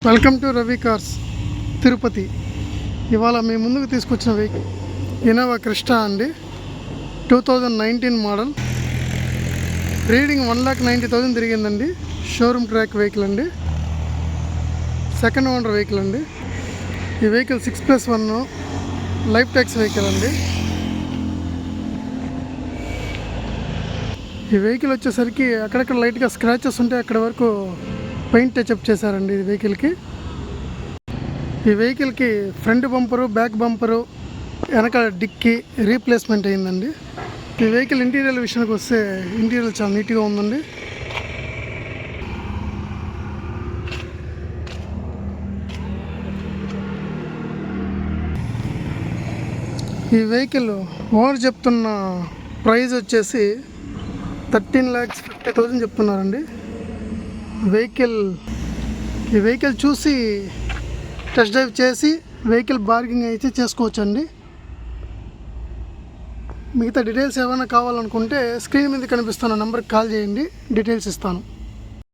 Welcome to Ravi cars Tirupati. ఇవాళ మీ ముందుకు తీసుకొచ్చిన వెహికల్ ఇన్నోవా క్రిస్టా అండి. 2019 మోడల్. రీడింగ్ 1,90,000 తిరిగిందండి. షోరూమ్ ట్రాక్ వెహికల్ అండి. సెకండ్ ఓనర్ వెహికల్ అండి. ఈ వెహికల్ 6+1 లైఫ్ ట్యాక్స్ వెహికల్ అండి. ఈ వెహికల్ వచ్చేసరికి అక్కడక్కడ లైట్గా స్క్రాచెస్ ఉంటే అక్కడ వరకు పెయింట్ టచ్అప్ చేశారండి ఈ వెహికల్కి. ఈ వెహికల్కి ఫ్రంట్ బంపరు, బ్యాక్ బంపరు, వెనక డిక్కీ రీప్లేస్మెంట్ అయిందండి. ఈ వెహికల్ ఇంటీరియర్ విషయానికి వస్తే ఇంటీరియర్ చాలా నీట్గా ఉందండి. ఈ వెహికల్ ఓనర్ చెప్తున్న ప్రైస్ వచ్చేసి 13,50,000 చెప్తున్నారండి. ఈ వెహికల్ చూసి టెస్ట్ డ్రైవ్ చేసి వెహికల్ బార్గింగ్ అయితే చేసుకోవచ్చండి. మిగతా డీటెయిల్స్ ఏమైనా కావాలనుకుంటే స్క్రీన్ మీద కనిపిస్తున్న నెంబర్కి కాల్ చేయండి, డీటెయిల్స్ ఇస్తాను.